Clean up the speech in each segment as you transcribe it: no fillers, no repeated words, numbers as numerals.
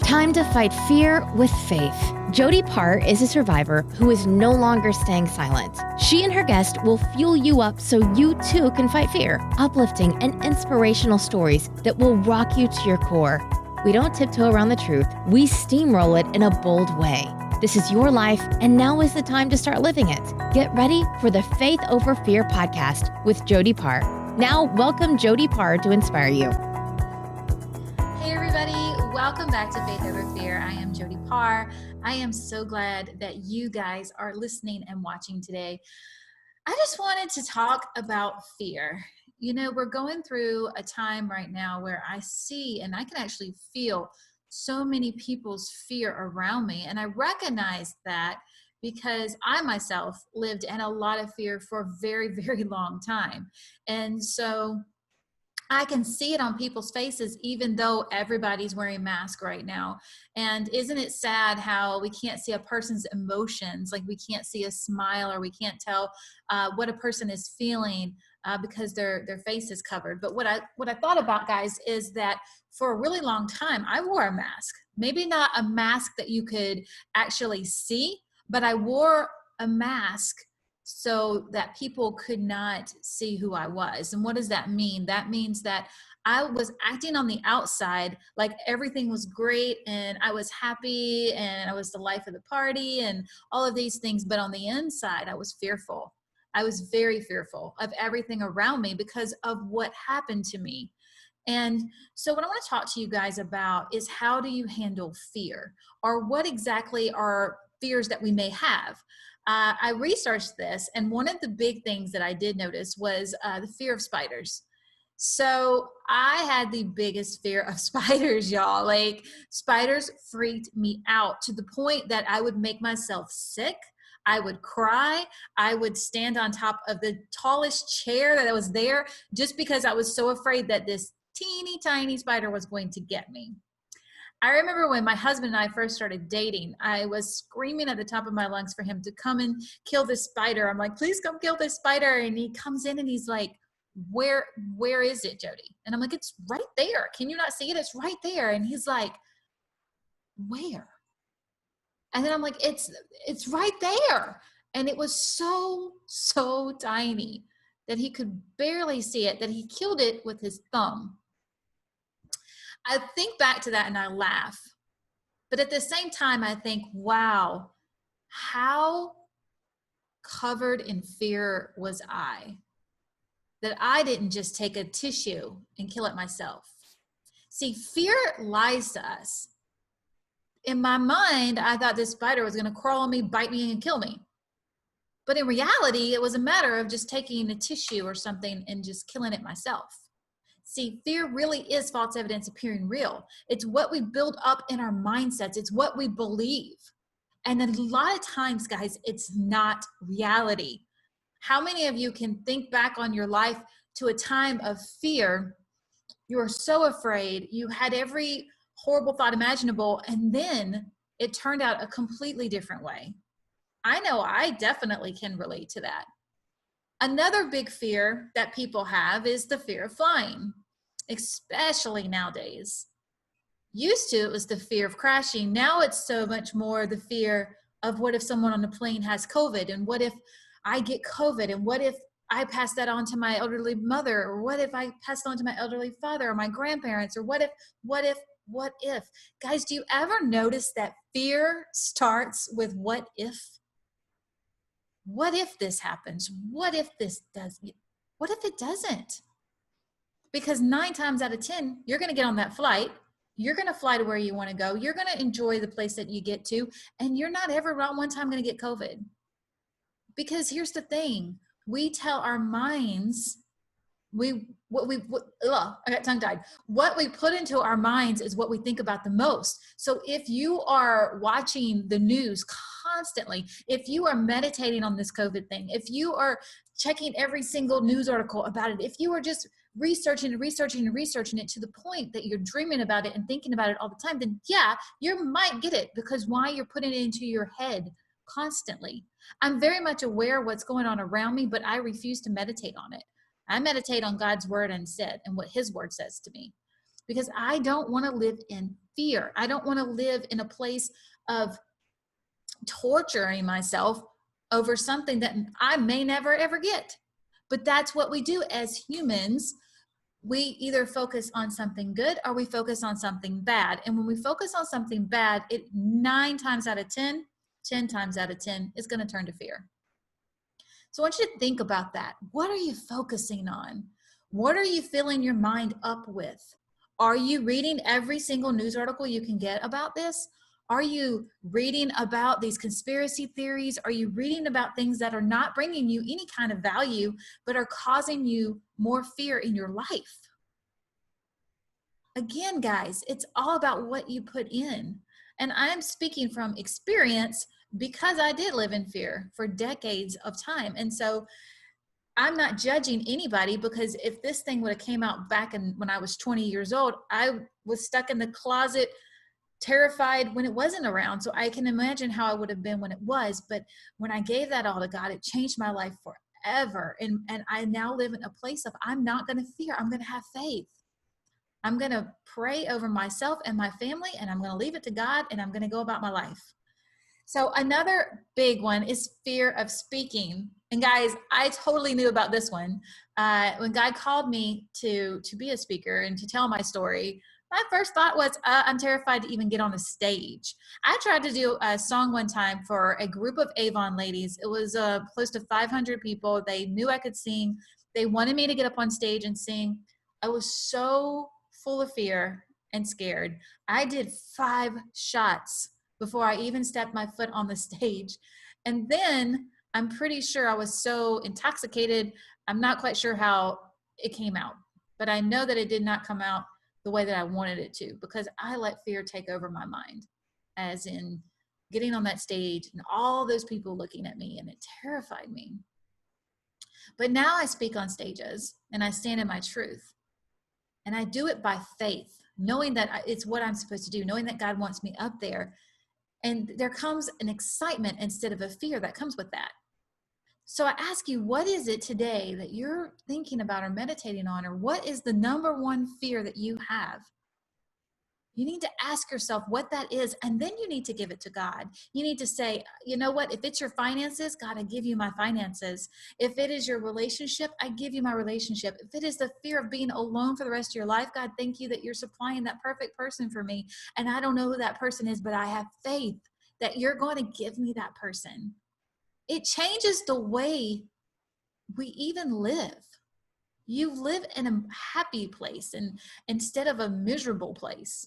Time to fight fear with faith. Jody Paar is a survivor who is no longer staying silent. She and her guest will fuel you up so you too can fight fear. Uplifting and inspirational stories that will rock you to your core. We don't tiptoe around the truth. We steamroll it in a bold way. This is your life, and now is the time to start living it. Get ready for the Faith Over Fear podcast with Jody Paar. Now, welcome Jody Paar to inspire you. Hey everybody, welcome back to Faith Over Fear. I am Jody Paar. I am so glad that you guys are listening and watching today. I just wanted to talk about fear. You know, we're going through a time right now where I see and I can actually feel so many people's fear around me. And I recognize that because I myself lived in a lot of fear for a very, very long time. And so I can see it on people's faces, even though everybody's wearing masks right now. And isn't it sad how we can't see a person's emotions? Like we can't see a smile, or we can't tell what a person is feeling because their face is covered. But what I thought about, guys, is that for a really long time, I wore a mask. Maybe not a mask that you could actually see, but I wore a mask so that people could not see who I was. And what does that mean? That means that I was acting on the outside like everything was great and I was happy and I was the life of the party and all of these things. But on the inside, I was fearful. I was very fearful of everything around me because of what happened to me. And so what I want to talk to you guys about is, how do you handle fear? Or what exactly are fears that we may have? I researched this, and one of the big things that I did notice was the fear of spiders. So I had the biggest fear of spiders, y'all. Like, spiders freaked me out to the point that I would make myself sick. I would cry. I would stand on top of the tallest chair that was there just because I was so afraid that this teeny tiny spider was going to get me. I remember when my husband and I first started dating, I was screaming at the top of my lungs for him to come and kill this spider. I'm like, please come kill this spider. And he comes in and he's like, where is it, Jody? And I'm like, it's right there. Can you not see it? It's right there. And he's like, where? And then I'm like, it's right there. And it was so tiny that he could barely see it, that he killed it with his thumb. I think back to that and I laugh. But at the same time, I think, wow, how covered in fear was I, that I didn't just take a tissue and kill it myself. See, fear lies to us. In my mind, I thought this spider was going to crawl on me, bite me, and kill me. But in reality, it was a matter of just taking a tissue or something and just killing it myself. See, fear really is false evidence appearing real. It's what we build up in our mindsets. It's what we believe. And a lot of times, guys, it's not reality. How many of you can think back on your life to a time of fear? You were so afraid. You had every horrible thought imaginable, and then it turned out a completely different way. I know I definitely can relate to that. Another big fear that people have is the fear of flying, especially nowadays. Used to, it was the fear of crashing. Now it's so much more the fear of, what if someone on the plane has COVID? And what if I get COVID? And what if I pass that on to my elderly mother? Or what if I pass it on to my elderly father or my grandparents? Or what if? Guys, do you ever notice that fear starts with what if? What if this happens? What if this does? What if it doesn't? Because 9 times out of 10, you're going to get on that flight. You're going to fly to where you want to go. You're going to enjoy the place that you get to. And you're not ever around one time going to get COVID. Because here's the thing. We tell our minds, I got tongue tied. What we put into our minds is what we think about the most. So if you are watching the news constantly, if you are meditating on this COVID thing, if you are checking every single news article about it, if you are just researching it to the point that you're dreaming about it and thinking about it all the time, then yeah, you might get it. Because why? You're putting it into your head constantly. I'm very much aware of what's going on around me, but I refuse to meditate on it. I meditate on God's word instead and what his word says to me, because I don't want to live in fear. I don't want to live in a place of torturing myself over something that I may never ever get. But that's what we do as humans. We either focus on something good or we focus on something bad. And when we focus on something bad, it 9 times out of 10, 10 times out of 10 is going to turn to fear. So I want you to think about that. What are you focusing on? What are you filling your mind up with? Are you reading every single news article you can get about this? Are you reading about these conspiracy theories? Are you reading about things that are not bringing you any kind of value, but are causing you more fear in your life? Again, guys, it's all about what you put in. And I'm speaking from experience because I did live in fear for decades of time. And so I'm not judging anybody, because if this thing would have came out back when I was 20 years old, I was stuck in the closet, terrified when it wasn't around. So I can imagine how I would have been when it was. But when I gave that all to God, it changed my life forever. And I now live in a place of, I'm not going to fear. I'm going to have faith. I'm going to pray over myself and my family, and I'm going to leave it to God, and I'm going to go about my life. So another big one is fear of speaking. And guys, I totally knew about this one. When God called me to be a speaker and to tell my story, my first thought was, I'm terrified to even get on a stage. I tried to do a song one time for a group of Avon ladies. It was close to 500 people. They knew I could sing. They wanted me to get up on stage and sing. I was so full of fear and scared. I did 5 shots before I even stepped my foot on the stage. And then I'm pretty sure I was so intoxicated, I'm not quite sure how it came out. But I know that it did not come out the way that I wanted it to, because I let fear take over my mind, as in getting on that stage and all those people looking at me, and it terrified me. But now I speak on stages and I stand in my truth. And I do it by faith, knowing that it's what I'm supposed to do, knowing that God wants me up there. And there comes an excitement instead of a fear that comes with that. So I ask you, what is it today that you're thinking about or meditating on, or what is the number one fear that you have? You need to ask yourself what that is, and then you need to give it to God. You need to say, you know what, if it's your finances, God, I give you my finances. If it is your relationship, I give you my relationship. If it is the fear of being alone for the rest of your life, God, thank you that you're supplying that perfect person for me. And I don't know who that person is, but I have faith that you're going to give me that person. It changes the way we even live. You live in a happy place and instead of a miserable place.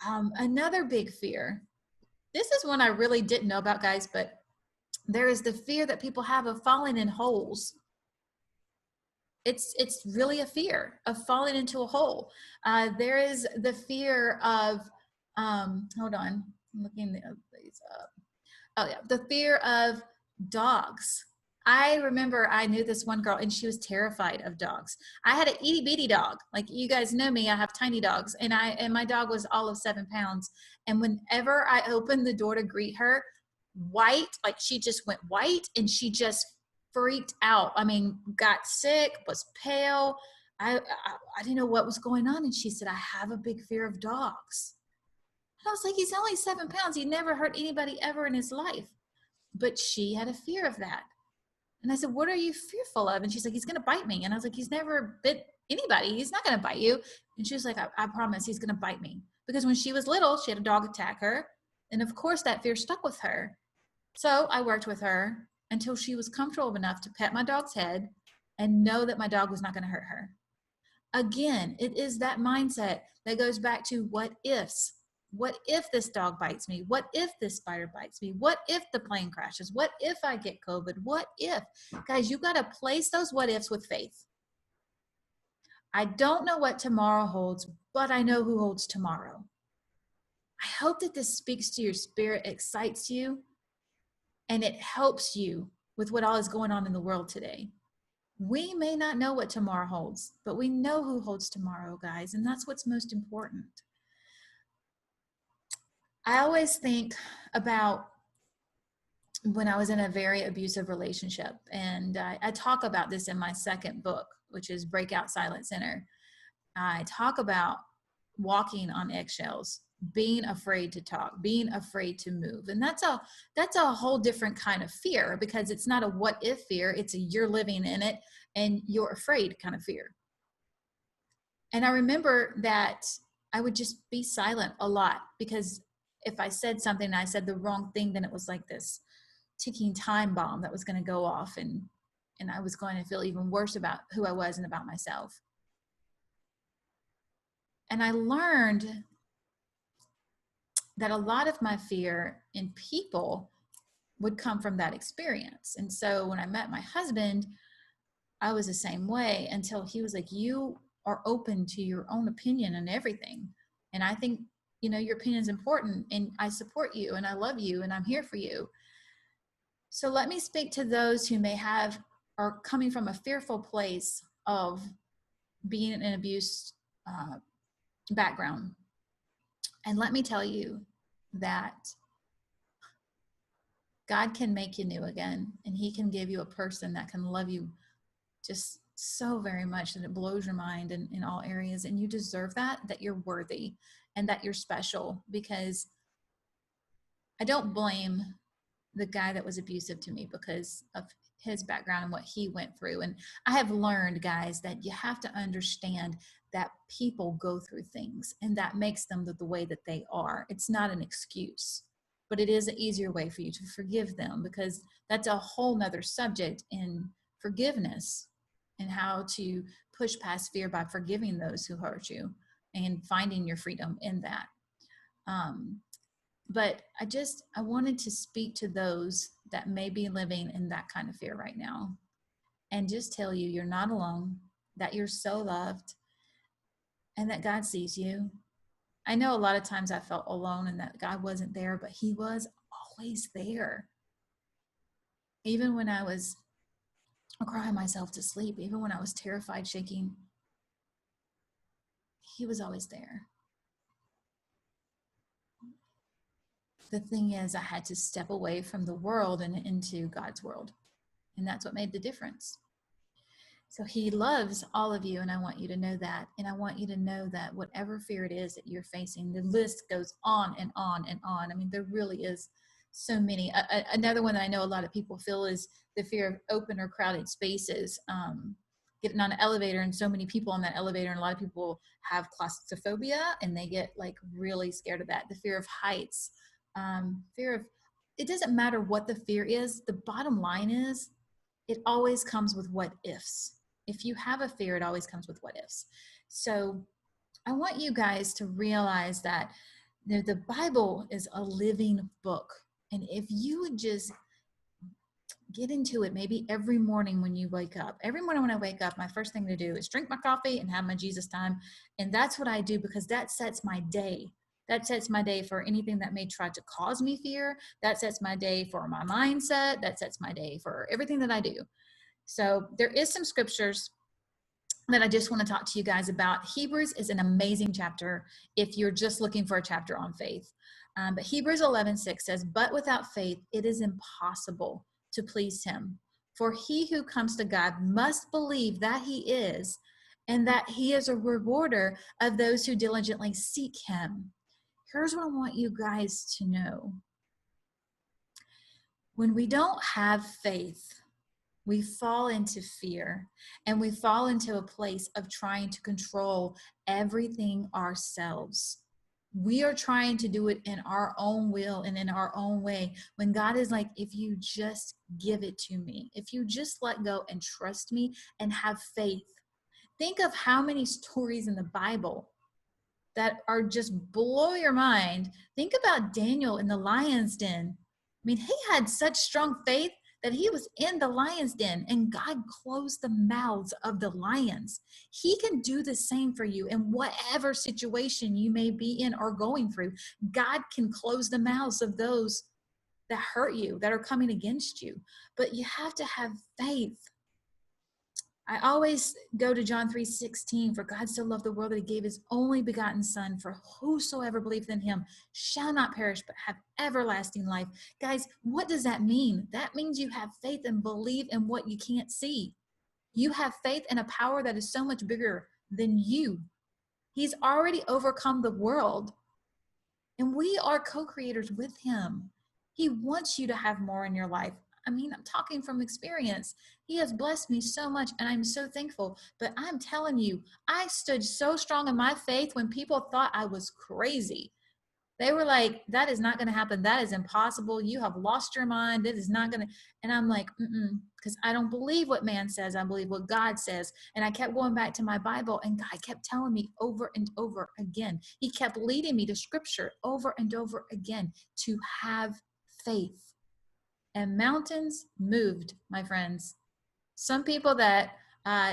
Another big fear. This is one I really didn't know about, guys, but there is the fear that people have of falling in holes. It's really a fear of falling into a hole. There is the fear of, hold on, I'm looking these up. Oh yeah, the fear of dogs. I remember I knew this one girl and she was terrified of dogs. I had an itty bitty dog. Like, you guys know me, I have tiny dogs, and my dog was all of 7 pounds. And whenever I opened the door to greet her, white, like she just went white and she just freaked out. I mean, got sick, was pale. I didn't know what was going on. And she said, I have a big fear of dogs. And I was like, he's only 7 pounds. He never hurt anybody ever in his life. But she had a fear of that. And I said, what are you fearful of? And she's like, he's going to bite me. And I was like, he's never bit anybody. He's not going to bite you. And she was like, I promise he's going to bite me. Because when she was little, she had a dog attack her. And of course, that fear stuck with her. So I worked with her until she was comfortable enough to pet my dog's head and know that my dog was not going to hurt her. Again, it is that mindset that goes back to what ifs. What if this dog bites me? What if this spider bites me? What if the plane crashes? What if I get COVID? What if? Guys, you got to place those what ifs with faith. I don't know what tomorrow holds, but I know who holds tomorrow. I hope that this speaks to your spirit, excites you, and it helps you with what all is going on in the world today. We may not know what tomorrow holds, but we know who holds tomorrow, guys, and that's what's most important. I always think about when I was in a very abusive relationship, and I talk about this in my second book, which is Breakout Silent Center. I talk about walking on eggshells, being afraid to talk, being afraid to move. And that's a whole different kind of fear, because it's not a what if fear, it's a you're living in it and you're afraid kind of fear. And I remember that I would just be silent a lot, because if I said something and I said the wrong thing, then it was like this ticking time bomb that was going to go off, and I was going to feel even worse about who I was and about myself. And I learned that a lot of my fear in people would come from that experience. And so when I met my husband, I was the same way, until he was like, you are open to your own opinion and everything. And I think, your opinion is important, and I support you and I love you and I'm here for you. So let me speak to those who are coming from a fearful place of being in an abuse background. And let me tell you that God can make you new again, and he can give you a person that can love you just so very much that it blows your mind in all areas. And you deserve that you're worthy and that you're special, because I don't blame the guy that was abusive to me because of his background and what he went through. And I have learned, guys, that you have to understand that people go through things, and that makes them the way that they are. It's not an excuse, but it is an easier way for you to forgive them, because that's a whole nother subject in forgiveness, and how to push past fear by forgiving those who hurt you and finding your freedom in that. But I wanted to speak to those that may be living in that kind of fear right now, and just tell you, you're not alone, that you're so loved, and that God sees you. I know a lot of times I felt alone and that God wasn't there, but he was always there. Even when I was crying myself to sleep, even when I was terrified, shaking, he was always there. The thing is, I had to step away from the world and into God's world. And that's what made the difference. So he loves all of you, and I want you to know that. And I want you to know that whatever fear it is that you're facing, the list goes on and on and on. I mean, there really is so many. Another one that I know a lot of people feel is the fear of open or crowded spaces. Getting on an elevator and so many people on that elevator, and a lot of people have claustrophobia and they get like really scared of that. The fear of heights, it doesn't matter what the fear is. The bottom line is, it always comes with what ifs. If you have a fear, it always comes with what ifs. So I want you guys to realize that the Bible is a living book. And if you would just get into it, maybe every morning when you wake up. Every morning when I wake up, my first thing to do is drink my coffee and have my Jesus time. And that's what I do, because that sets my day. That sets my day for anything that may try to cause me fear. That sets my day for my mindset. That sets my day for everything that I do. So there is some scriptures that I just want to talk to you guys about. Hebrews is an amazing chapter if you're just looking for a chapter on faith. But Hebrews 11:6 says, "But without faith, it is impossible to please him. For he who comes to God must believe that he is, and that he is a rewarder of those who diligently seek him." Here's what I want you guys to know. When we don't have faith, we fall into fear, and we fall into a place of trying to control everything ourselves. We are trying to do it in our own will and in our own way, when God is like, if you just give it to me, if you just let go and trust me and have faith. Think of how many stories in the Bible that are just blow your mind. Think about Daniel in the lion's den. I mean, he had such strong faith that he was in the lion's den, and God closed the mouths of the lions. He can do the same for you in whatever situation you may be in or going through. God can close the mouths of those that hurt you, that are coming against you. But you have to have faith. I always go to John 3:16, "For God so loved the world that he gave his only begotten son, for whosoever believeth in him shall not perish but have everlasting life." Guys, what does that mean? That means you have faith and believe in what you can't see. You have faith in a power that is so much bigger than you. He's already overcome the world. And we are co-creators with him. He wants you to have more in your life. I mean, I'm talking from experience. He has blessed me so much, and I'm so thankful. But I'm telling you, I stood so strong in my faith when people thought I was crazy. They were like, that is not going to happen. That is impossible. You have lost your mind. It is not going to. And I'm like, because I don't believe what man says. I believe what God says. And I kept going back to my Bible, and God kept telling me over and over again. He kept leading me to scripture over and over again to have faith. And mountains moved, my friends. Some people that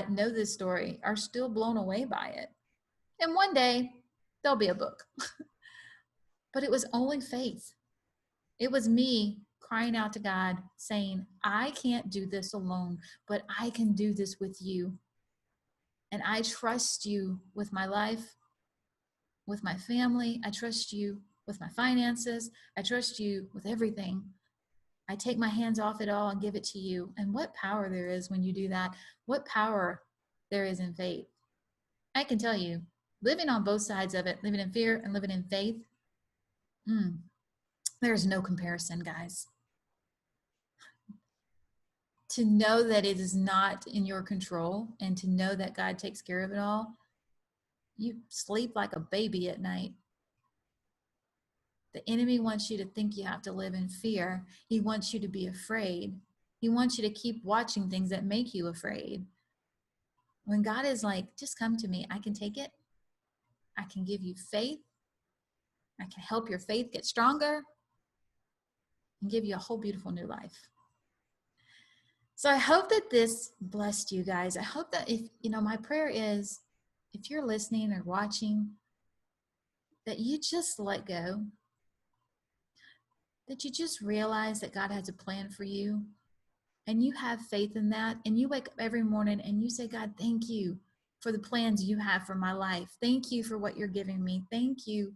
know this story are still blown away by it. And one day, there'll be a book. But it was only faith. It was me crying out to God saying, I can't do this alone, but I can do this with you. And I trust you with my life, with my family. I trust you with my finances. I trust you with everything. I take my hands off it all and give it to you. And what power there is when you do that. What power there is in faith. I can tell you, living on both sides of it, living in fear and living in faith, there's no comparison, guys. To know that it is not in your control and to know that God takes care of it all, you sleep like a baby at night. The enemy wants you to think you have to live in fear. He wants you to be afraid. He wants you to keep watching things that make you afraid. When God is like, just come to me, I can take it. I can give you faith. I can help your faith get stronger and give you a whole beautiful new life. So I hope that this blessed you guys. I hope that if, my prayer is, if you're listening or watching, that you just let go, that you just realize that God has a plan for you and you have faith in that. And you wake up every morning and you say, God, thank you for the plans you have for my life. Thank you for what you're giving me. Thank you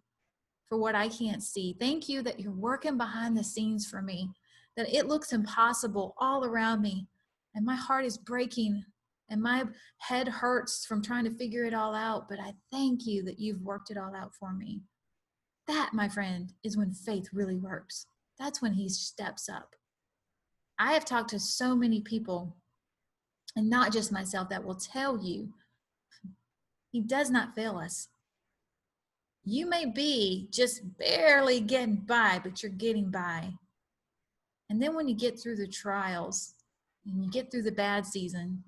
for what I can't see. Thank you that you're working behind the scenes for me, that it looks impossible all around me. And my heart is breaking and my head hurts from trying to figure it all out. But I thank you that you've worked it all out for me. That, my friend, is when faith really works. That's when he steps up. I have talked to so many people, and not just myself, that will tell you he does not fail us. You may be just barely getting by, but you're getting by. And then when you get through the trials and you get through the bad season,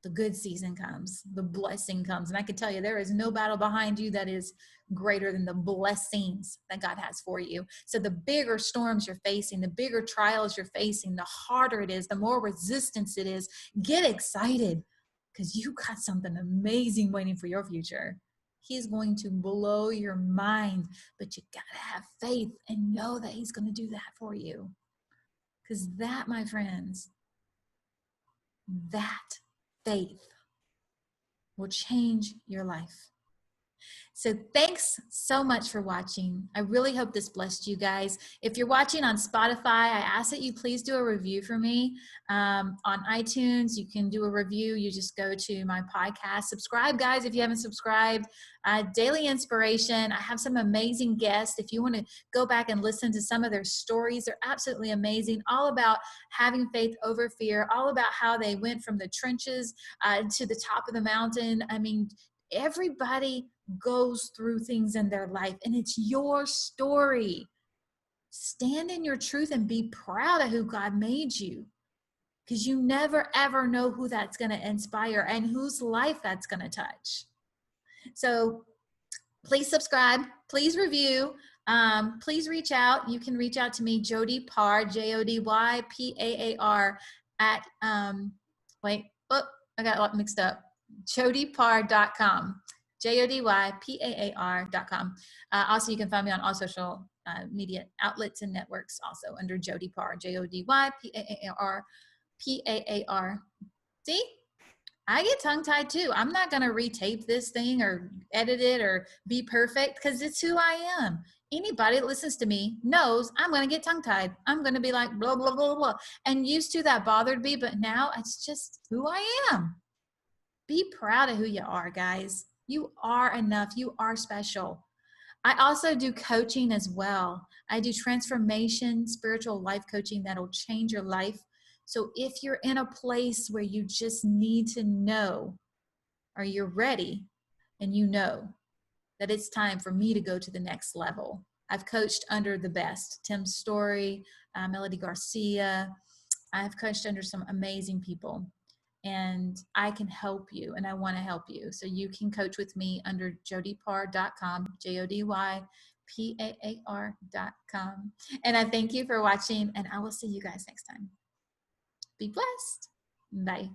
the good season comes, the blessing comes. And I can tell you, there is no battle behind you that is greater than the blessings that God has for you. So the bigger storms you're facing, the bigger trials you're facing, the harder it is, the more resistance it is, get excited because you got something amazing waiting for your future. He's going to blow your mind, but you got to have faith and know that he's going to do that for you. Because that, my friends, that faith will change your life. So thanks so much for watching. I really hope this blessed you guys. If you're watching on Spotify, I ask that you please do a review for me. On iTunes, you can do a review. You just go to my podcast. Subscribe, guys, if you haven't subscribed. Daily inspiration. I have some amazing guests. If you want to go back and listen to some of their stories, they're absolutely amazing. All about having faith over fear. All about how they went from the trenches to the top of the mountain. I mean, everybody goes through things in their life, and it's your story. Stand in your truth and be proud of who God made you, because you never ever know who that's going to inspire and whose life that's going to touch. So please subscribe, please review, please reach out. You can reach out to me, Jody Paar, JodyPaar at I got mixed up, jodypaar.com. JodyPaar.com. Also, you can find me on all social media outlets and networks also under Jody Paar, JodyPaar. See, I get tongue-tied too. I'm not going to retape this thing or edit it or be perfect because it's who I am. Anybody that listens to me knows I'm going to get tongue-tied. I'm going to be like blah, blah, blah, blah. And used to that bothered me, but now it's just who I am. Be proud of who you are, guys. You are enough. You are special. I also do coaching as well. I do transformation, spiritual life coaching that'll change your life. So if you're in a place where you just need to know, or you're ready and you know that it's time for me to go to the next level. I've coached under the best, Tim Story, Melody Garcia. I've coached under some amazing people, and I can help you, and I want to help you. So you can coach with me under jodypaar.com, JODYPAAR.com. And I thank you for watching, and I will see you guys next time. Be blessed. Bye.